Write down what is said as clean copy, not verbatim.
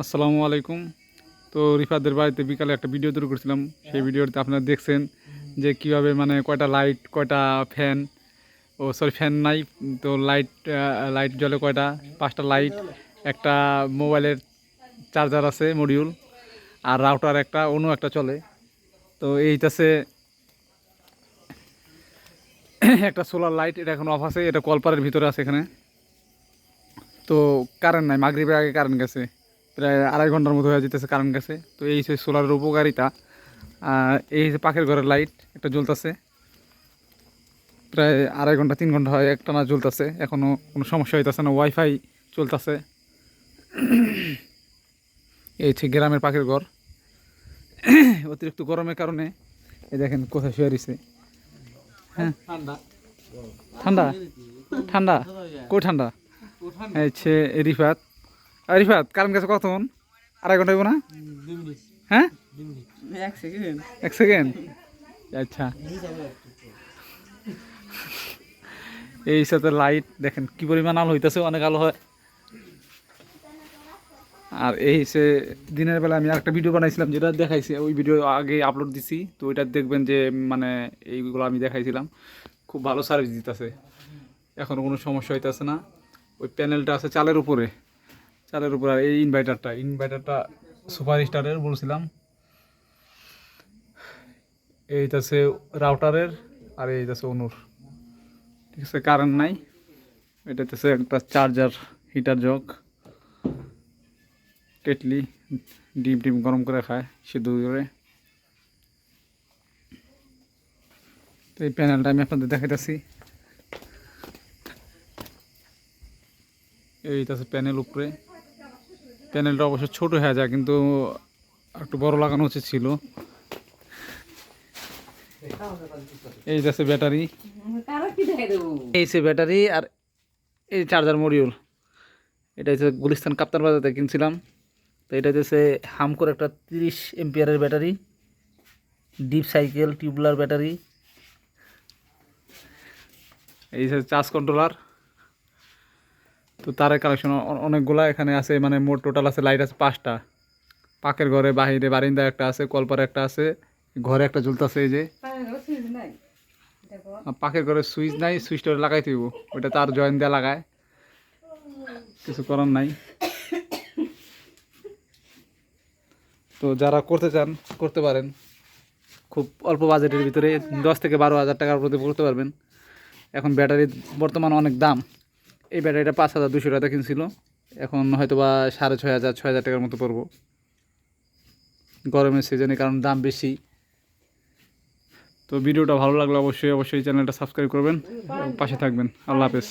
আসসালামু আলাইকুম। তো রিফাতদের বাড়িতে বিকালে একটা ভিডিও তৈরি করছিলাম। সেই ভিডিওতে আপনারা দেখছেন যে কিভাবে মানে কয়টা লাইট, কয়টা ফ্যান, ফ্যান নাই তো লাইট, লাইট জ্বলে কয়টা, 5টা লাইট, একটা মোবাইলের চার্জার আছে মডিউল, আর রাউটার একটা, অন্য একটা চলে। তো এইটাছে একটা সোলার লাইট, এটা এখন অফ আছে, এটা কলপারের ভিতরে আছে এখানে। তো কারেন্ট নাই, মাগরিবের আগে কারেন্ট গেছে, প্রায় 2.5 ঘন্টার মতো হয়ে যেতেছে কারেন্ট গেছে। তো এই হচ্ছে সোলারের উপকারিতা। এই হচ্ছে পাখির ঘরের লাইট, একটা জ্বলতেছে, প্রায় 2.5 ঘন্টা 3 ঘন্টা হয় একটা না জ্বলতেছে, এখনও কোনো সমস্যা হইতেছে না, ওয়াইফাই চলতেছে। এই হচ্ছে গ্রামের পাখির ঘর। অতিরিক্ত গরমের কারণে এই দেখেন কোথায় শুয়ে রয়েছে। হ্যাঁ, ঠান্ডা ঠান্ডা, কই ঠান্ডা। এই হচ্ছে রিফাত। রিফাত, কারেন্ট গেছে কতক্ষণ? 2.5 ঘন্টা হইব না? হ্যাঁ, 1 সেকেন্ড। আচ্ছা, এই সাথে লাইট দেখেন কি পরিমাণ আলো হইতেছে, অনেক আলো হয়। আর এই হচ্ছে দিনের বেলা আমি আরেকটা ভিডিও বানাইছিলাম, যেটা দেখাইছি, ওই ভিডিও আগে আপলোড দিছি। তো ওইটা দেখবেন যে মানে এইগুলো আমি দেখাইছিলাম, খুব ভালো সার্ভিস দিতেছে, এখনও কোনো সমস্যা হইতেছে না। ওই প্যানেলটা আছে চালের উপরে, চালের উপরে। আর এই ইনভার্টারটা সুপার স্টারের বলছিলাম, এইটাছে রাউটারের, আর এইটাছে অনুর। ঠিক আছে, কারেন্ট নাই। এটাতে একটা চার্জার, হিটার জগ, কেটলি, ডিম ডিম গরম করে খায় সিদ্ধ করে। তো এই প্যানেলটা আমি আপনাদের দেখাইতেছি। এইটাছে প্যানেল উপরে। প্যানেলটা অবশ্য ছোট হয়ে যায়, কিন্তু একটু বড় লাগানো উচিত ছিল। এইটাছে ব্যাটারি, এই সে ব্যাটারি, আর এই চার্জার মডিউল। এটা হচ্ছে গুলিস্তান কাপ্তান বাজারে কিনছিলাম। তো এটা হচ্ছে হামকোর একটা 30 এম্পিয়ারের battery, deep cycle tubular battery. এই হচ্ছে চার্জ কন্ট্রোলার। তো তারের কালেকশন অনেকগুলা এখানে আছে, মানে মোট টোটাল আছে লাইট আছে 5টা। পাকের ঘরে, বাহিরে, বারিন্দায় একটা আছে, কলপারে একটা আছে, ঘরে একটা ঝুলতেছে। এই যে পাকের ঘরে সুইচ নাই, সুইচটা লাগাই দিব, ওইটা তার জয়েন দেওয়া লাগায়, কিছু করার নাই। তো যারা করতে চান করতে পারেন, খুব অল্প বাজেটের ভিতরে 10 থেকে 12 হাজার টাকার প্রতি করতে পারবেন। এখন ব্যাটারি বর্তমানে অনেক দাম। এই ব্যাটারিটা 5,200 টাকা কিনছিল, এখন হয়তো বা 6,500 6,000 টাকার মতো পড়বো গরমের সিজনে, কারণ দাম বেশি। তো ভিডিওটা ভালো লাগলে অবশ্যই চ্যানেলটা সাবস্ক্রাইব করবেন, পাশে থাকবেন। আল্লাহ হাফেজ।